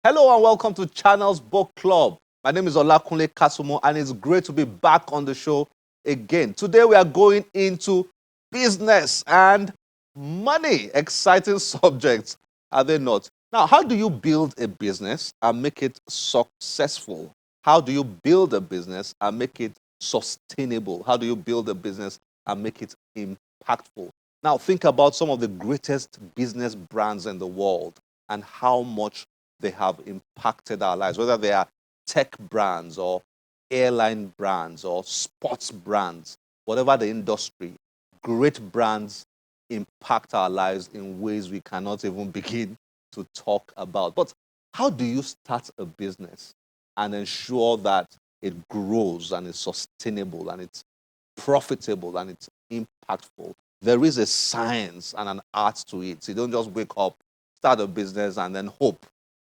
Hello and welcome to Channels Book Club. My name is Olakunle Kasumo and it's great to be back on the show again. Today we are going into business and money. Exciting subjects, are they not? Now, how do you build a business and make it successful? How do you build a business and make it sustainable? How do you build a business and make it impactful? Now, think about some of the greatest business brands in the world and how much they have impacted our lives, whether they are tech brands or airline brands or sports brands, whatever the industry, great brands impact our lives in ways we cannot even begin to talk about. But how do you start a business and ensure that it grows and is sustainable and it's profitable and it's impactful? There is a science and an art to it. You don't just wake up, start a business, and then hope.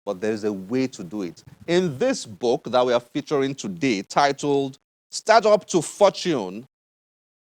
But there's a way to do it. In this book that we are featuring today, titled Startup to Fortune,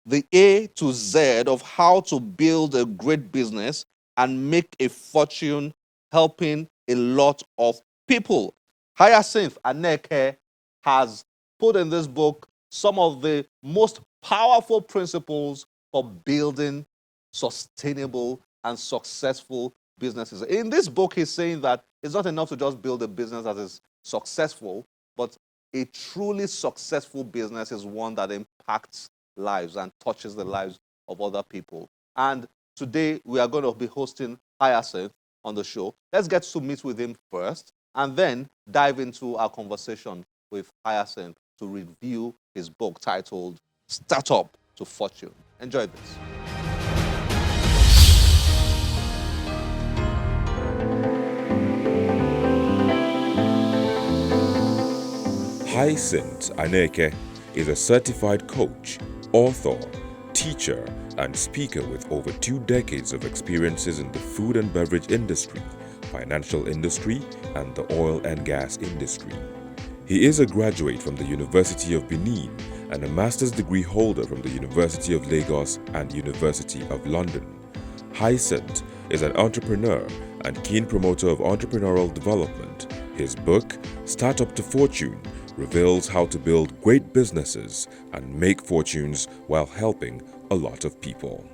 the A to Z of how to build a great business and make a fortune helping a lot of people, Hyacinth Aneke has put in this book some of the most powerful principles for building sustainable and successful businesses. In this book, he's saying that it's not enough to just build a business that is successful, but a truly successful business is one that impacts lives and touches the lives of other people. And today we are going to be hosting Hyacinth on the show. Let's get to meet with him first and then dive into our conversation with Hyacinth to review his book titled Startup to Fortune. Enjoy this. Hyacinth Aneke is a certified coach, author, teacher, and speaker with over 2 decades of experiences in the food and beverage industry, financial industry, and the oil and gas industry. He is a graduate from the University of Benin and a master's degree holder from the University of Lagos and University of London. Hyacinth is an entrepreneur and keen promoter of entrepreneurial development. His book, Startup to Fortune, reveals how to build great businesses and make fortunes while helping a lot of people.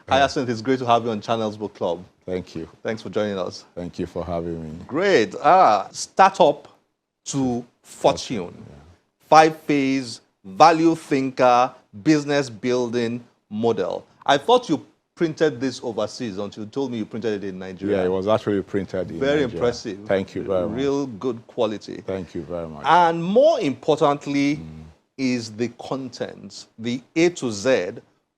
Hyacinth, it's great to have you on Channels Book Club. Thank you. Thanks for joining us. Thank you for having me. Great. Startup to Fortune. 5-phase value thinker business building model. I thought you printed this overseas until you told me you printed it in Nigeria. Yeah, it was actually printed in Very Nigeria. impressive. Thank you very much. Real good quality. Thank you very much. And more importantly is the content, the A to Z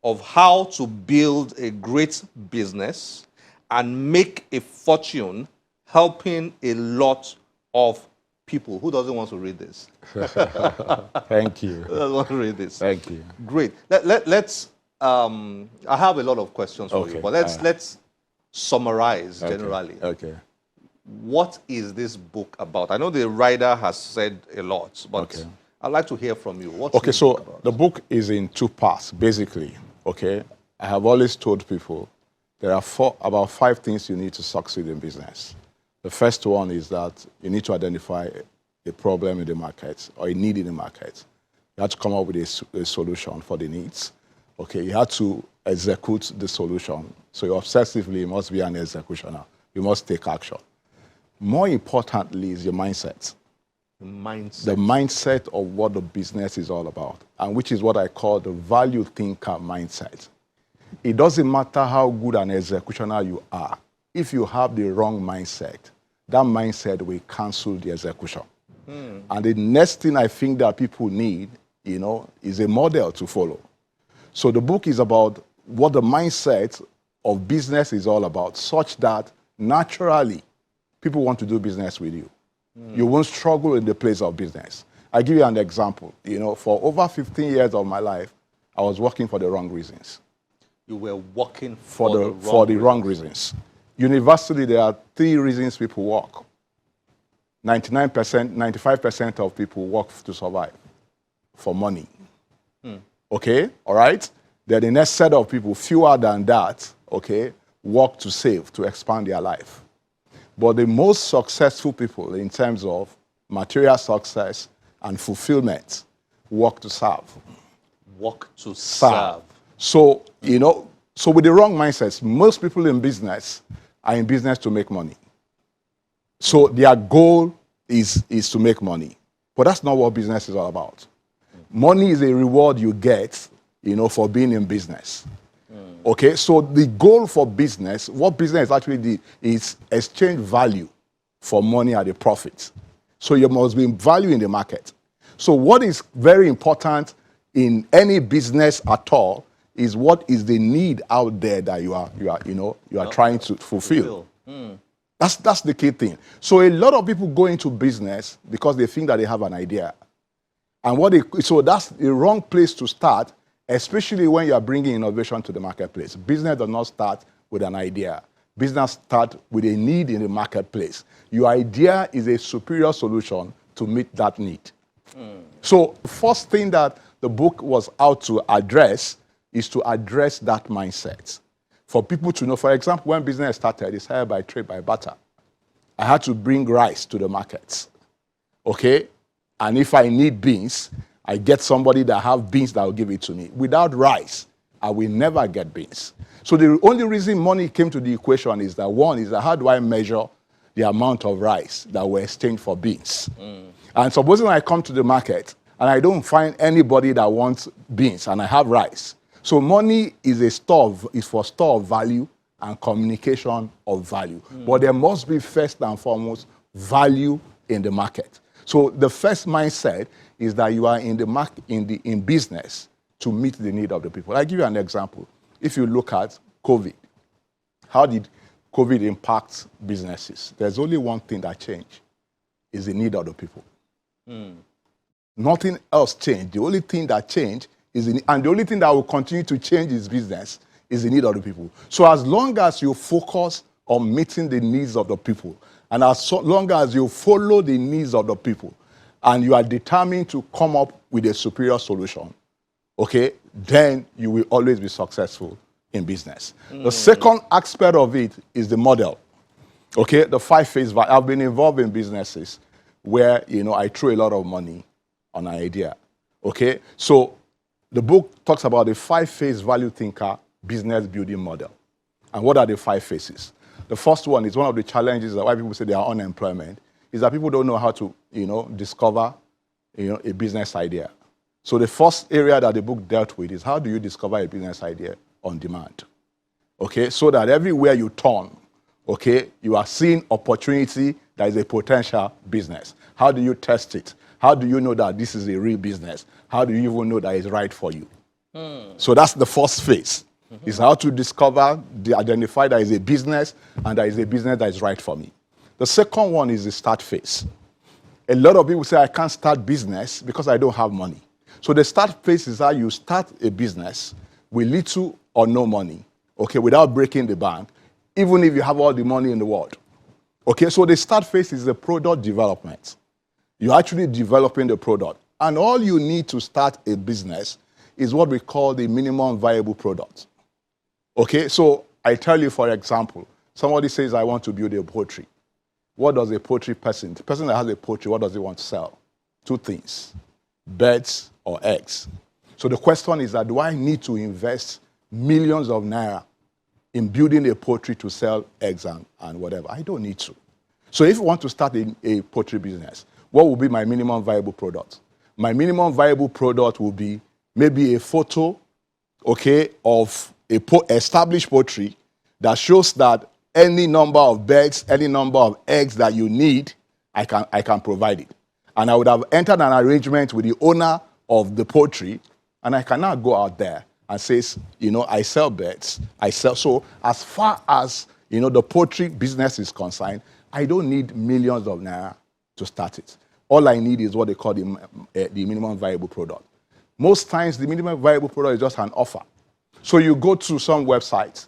of how to build a great business and make a fortune helping a lot of people. Who doesn't want to read this? Thank you. Who doesn't want to read this? Thank you. Great. Let's. I have a lot of questions for you, but let's summarize generally. Okay. What is this book about? I know the writer has said a lot, but I'd like to hear from you. What's this book about? The book is in 2 parts, basically. Okay. I have always told people there are about 5 things you need to succeed in business. The first one is that you need to identify a problem in the market or a need in the market. You have to come up with a solution for the needs. Okay, you have to execute the solution. So you obsessively must be an executioner. You must take action. More importantly is your mindset. The mindset. The mindset of what the business is all about, and which is what I call the value thinker mindset. It doesn't matter how good an executioner you are. If you have the wrong mindset, that mindset will cancel the execution. And the next thing I think that people need, is a model to follow. So the book is about what the mindset of business is all about, such that naturally people want to do business with you. You won't struggle in the place of business. I'll give you an example. For over 15 years of my life, I was working for the wrong reasons. You were working for the wrong reasons. Universally, there are 3 reasons people work. 95% of people work to survive, for money. Okay, all right? Then the next set of people, fewer than that, okay, work to save, to expand their life. But the most successful people in terms of material success and fulfillment work to serve. Work to serve. So, so with the wrong mindsets, most people in business are in business to make money. So their goal is to make money. But that's not what business is all about. Money is a reward you get, for being in business. Okay, so the goal for business, what business actually did is exchange value for money at a profit. So you must be value in the market. So what is very important in any business at all is what is the need out there that you are trying to fulfill. That's the key thing. So a lot of people go into business because they think that they have an idea. And so that's the wrong place to start, especially when you are bringing innovation to the marketplace. Business does not start with an idea. Business starts with a need in the marketplace. Your idea is a superior solution to meet that need. So the first thing that the book was out to address is to address that mindset. For people to know, for example, when business started, it's hire by trade by barter. I had to bring rice to the markets. Okay? And if I need beans, I get somebody that have beans that will give it to me. Without rice, I will never get beans. So the only reason money came to the equation is that one is that how do I measure the amount of rice that were exchanged for beans? And supposing I come to the market and I don't find anybody that wants beans and I have rice. So money is for store of value and communication of value. But there must be first and foremost value in the market. So the first mindset is that you are in business to meet the need of the people. I'll give you an example. If you look at COVID, how did COVID impact businesses? There's only one thing that changed, is the need of the people. Nothing else changed. The only thing that changed and the only thing that will continue to change is business is the need of the people. So as long as you focus on meeting the needs of the people, and as long as you follow the needs of the people, and you are determined to come up with a superior solution, okay, then you will always be successful in business. The second aspect of it is the model. Okay, the 5-phase value. I've been involved in businesses where, I throw a lot of money on an idea. Okay, so the book talks about the 5-phase value thinker business building model. And what are the 5 phases? The first one is one of the challenges that why people say they are unemployment, is that people don't know how to, discover, a business idea. So the first area that the book dealt with is how do you discover a business idea on demand? Okay, so that everywhere you turn, okay, you are seeing opportunity that is a potential business. How do you test it? How do you know that this is a real business? How do you even know that it's right for you? So that's the first phase. Is how to identify that is a business and that is a business that is right for me. The second one is the start phase. A lot of people say, I can't start business because I don't have money. So the start phase is how you start a business with little or no money, okay, without breaking the bank, even if you have all the money in the world. Okay, so the start phase is the product development. You're actually developing the product. And all you need to start a business is what we call the minimum viable product. Okay, so I tell you, for example, somebody says, I want to build a poultry. What does a poultry person, the person that has a poultry, what does he want to sell? 2 things, birds or eggs. So the question is that, do I need to invest millions of naira in building a poultry to sell eggs and whatever? I don't need to. So if you want to start a poultry business, what will be my minimum viable product? My minimum viable product will be maybe a photo, okay, of a established poultry that shows that any number of birds, any number of eggs that you need, I can provide it. And I would have entered an arrangement with the owner of the poultry, and I can now go out there and say, I sell birds, I sell. So as far as, the poultry business is concerned, I don't need millions of naira to start it. All I need is what they call the minimum viable product. Most times, the minimum viable product is just an offer. So you go to some website,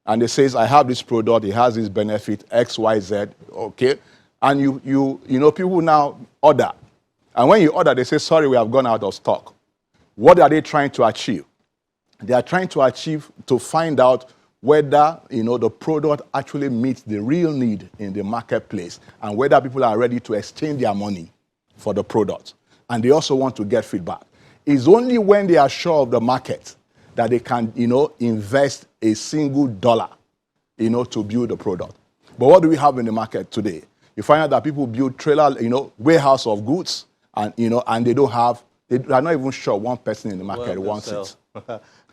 and it says, I have this product, it has this benefit, X, Y, Z, okay? And people now order. And when you order, they say, sorry, we have gone out of stock. What are they trying to achieve? They are trying to find out whether, the product actually meets the real need in the marketplace and whether people are ready to exchange their money for the product. And they also want to get feedback. It's only when they are sure of the market that they can, invest a single dollar, to build a product. But what do we have in the market today? You find out that people build trailer, warehouse of goods, and, and they are not even sure one person in the market wants it.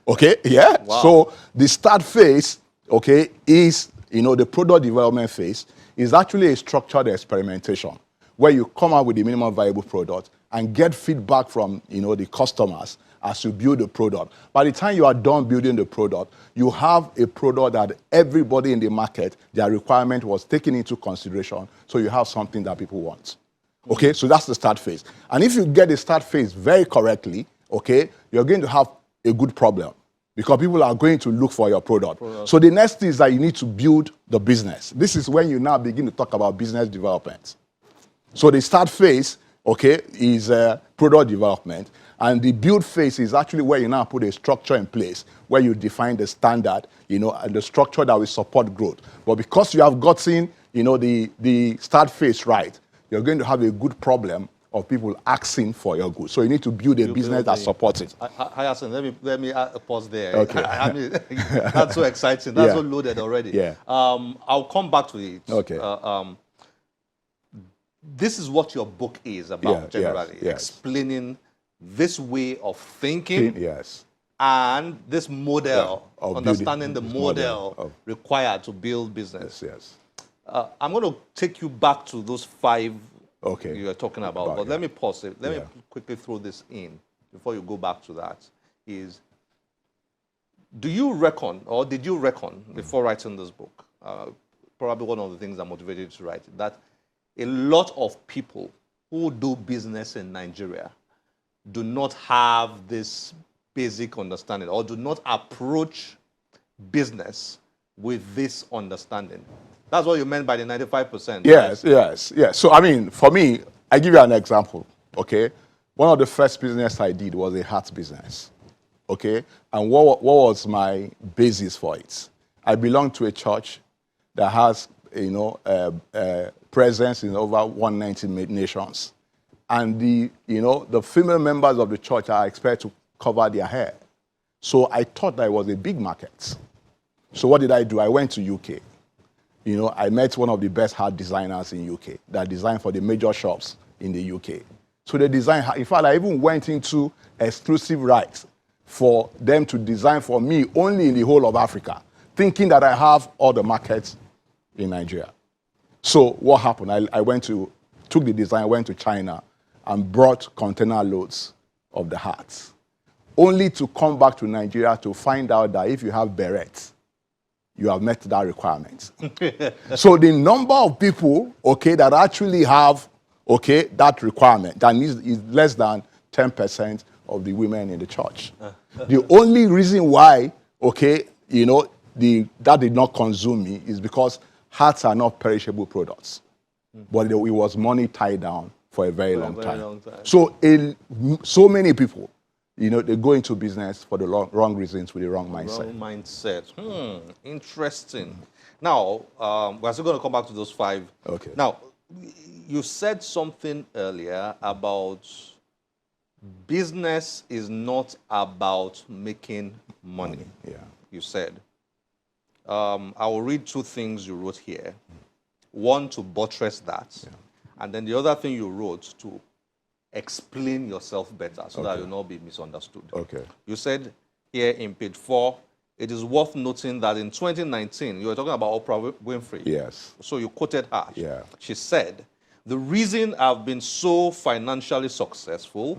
Okay, yeah. Wow. So the start phase, okay, is, the product development phase is actually a structured experimentation where you come out with the minimum viable product and get feedback from, the customers as you build the product. By the time you are done building the product, you have a product that everybody in the market, their requirement was taken into consideration, so you have something that people want. Okay, so that's the start phase. And if you get the start phase very correctly, okay, you're going to have a good problem because people are going to look for your product. So the next thing is that you need to build the business. This is when you now begin to talk about business development. So the start phase, okay, is product development. And the build phase is actually where you now put a structure in place where you define the standard, and the structure that will support growth. But because you have gotten, the start phase right, you're going to have a good problem of people asking for your goods. So you need to build a business that supports it. Hyacinth, let me pause there. Okay. I mean, that's so exciting. That's so loaded already. Yeah. I'll come back to it. Okay. This is what your book is about, generally. Yes. Explaining this way of thinking Yes. and this model, of understanding the building this model required to build business. Yes. I'm going to take you back to those 5 Okay. you were talking about. But let me pause it. Let me quickly throw this in before you go back to that. Do you reckon, or did you reckon before writing this book, probably one of the things that motivated you to write it, that a lot of people who do business in Nigeria do not have this basic understanding or do not approach business with this understanding? That's what you meant by the 95%. Yes, right? yes. So, I mean, for me, I give you an example, okay? One of the first business I did was a hat business, okay? And what was my basis for it? I belong to a church that has, presence in over 190 nations. And the female members of the church are expected to cover their hair. So I thought that it was a big market. So what did I do? I went to UK. I met one of the best hat designers in UK that designed for the major shops in the UK. So they designed, in fact, I even went into exclusive rights for them to design for me only in the whole of Africa, thinking that I have all the markets in Nigeria. So what happened? I took the design, went to China and brought container loads of the hats, only to come back to Nigeria to find out that if you have berets, you have met that requirement. So the number of people, okay, that actually have, okay, that requirement, that is less than 10% of the women in the church. The only reason why, okay, that did not consume me is because hats are not perishable products. But it was money tied down for a very long time. So so many people, they go into business for the wrong reasons with the wrong mindset. Wrong mindset. Interesting. Now, we're still going to come back to those 5. Okay. Now, you said something earlier about business is not about making money. Yeah. You said. I will read 2 things you wrote here. One, to buttress that. Yeah. And then the other thing you wrote to explain yourself better so that you'll not be misunderstood. Okay. You said here in page 4, it is worth noting that in 2019, you were talking about Oprah Winfrey. Yes. So you quoted her. Yeah. She said, "The reason I've been so financially successful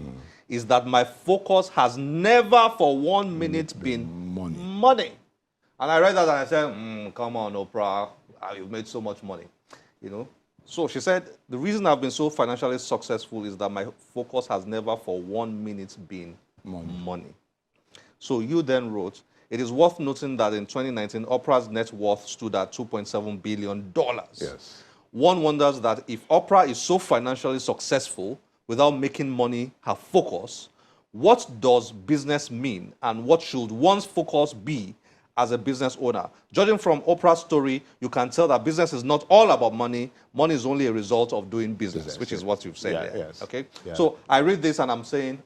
is that my focus has never for 1 minute been money." And I read that and I said, come on, Oprah, you've made so much money, So she said, the reason I've been so financially successful is that my focus has never for 1 minute been money. So you then wrote, it is worth noting that in 2019, Oprah's net worth stood at $2.7 billion. Yes. One wonders that if Oprah is so financially successful without making money her focus, What does business mean, and what should one's focus be as a business owner? Judging from Oprah's story, you can tell that business is not all about money. Money is only a result of doing business, which is what you've said there. Yes. Okay? Yeah. So I read this and I'm saying,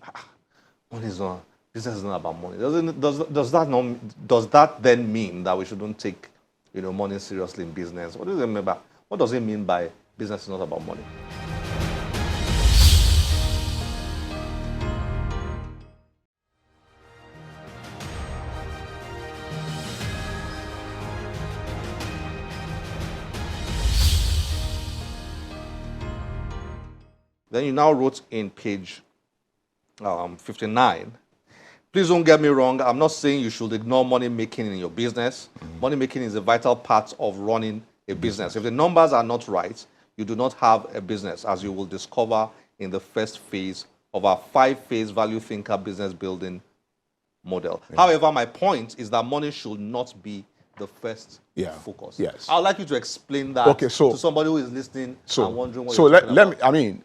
money is not, business is not about money. Does that then mean that we shouldn't take money seriously in business? What does it mean by, what does it mean by business is not about money? Then you now wrote in page 59, please don't get me wrong, I'm not saying you should ignore money making in your business. Money making is a vital part of running a business. If the numbers are not right, you do not have a business, as you will discover in the first phase of our 5-phase value thinker business building model. However, my point is that money should not be the first focus. Yes. I would like you to explain that to somebody who is listening and wondering what you're talking about.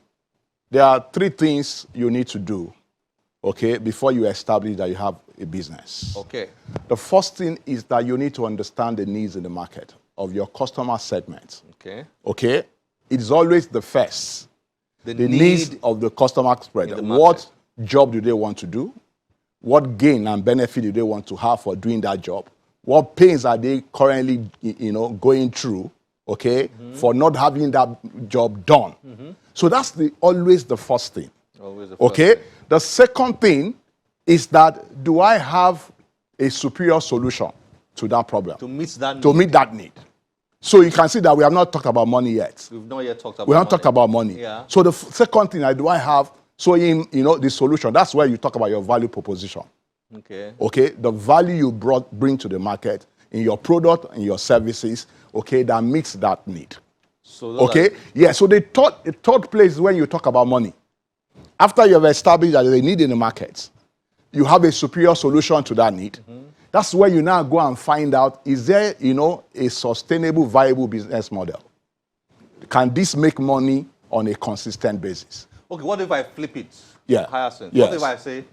There are 3 things you need to do, okay, before you establish that you have a business. Okay. The first thing is that you need to understand the needs in the market of your customer segment. Okay. Okay? It is always the first. The needs of the customer spread. What job do they want to do? What gain and benefit do they want to have for doing that job? What pains are they currently, going through, okay, for not having that job done? So that's always the first thing. Okay? The second thing is that, do I have a superior solution to that problem? To meet that need. To meet that need. So you can see that we have not talked about money yet. We've not yet talked about We haven't talked about money. Yeah. So the second thing, do I have, so in, the solution, that's where you talk about your value proposition. Okay. Okay? The value you bring to the market in your product and your services, okay, that meets that need. So So the third place is when you talk about money. After you have established that there's a need in the market, you have a superior solution to that need. That's where you now go and find out, is there, a sustainable, viable business model? Can this make money on a consistent basis? Okay, what if I flip it? Yeah. Hyacinth. Yes. What if I say,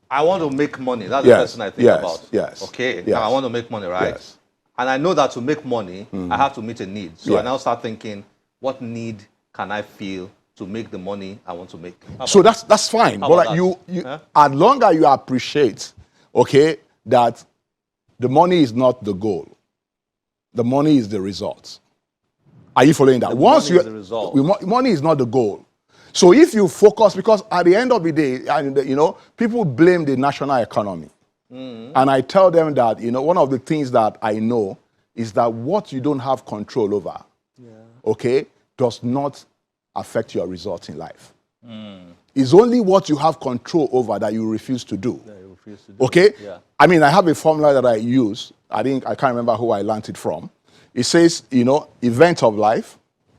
I want to make money? That's the first thing I think about. Yes. Okay, Yes. now I want to make money, right? Yes. And I know that to make money, I have to meet a need. So I now start thinking, what need can I feel to make the money I want to make? So that's fine. But as long as you appreciate, okay, that the money is not the goal. The money is the result. Are you following that? Money is the result. Money is not the goal. So if you focus, because at the end of the day, and people blame the national economy. And I tell them that, one of the things that I know is that what you don't have control over, okay, does not affect your results in life. It's only what you have control over that you refuse to do. Okay? Yeah. I have a formula that I use. I can't remember who I learned it from. It says, event of life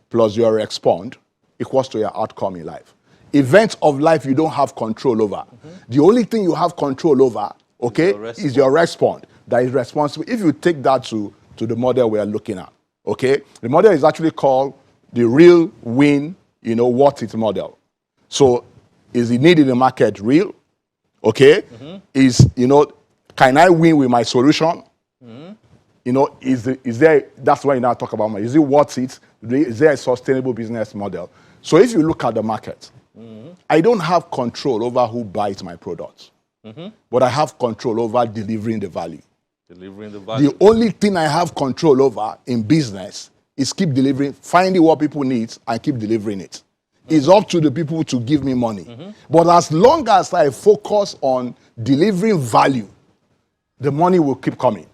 plus your respond equals to your outcome in life. Events of life you don't have control over. The only thing you have control over, okay, is your respond. That is responsible. If you take that to the model we are looking at, okay, the model is actually called the real win, what it model. So is the need in the market real? Okay? Is, can I win with my solution? Is there, that's why you now talk about money. Is it worth it? Is there a sustainable business model? So if you look at the market, I don't have control over who buys my products, but I have control over delivering the value. Delivering the value. The only thing I have control over in business is keep delivering, finding what people need and keep delivering it. It's up to the people to give me money. But as long as I focus on delivering value, the money will keep coming.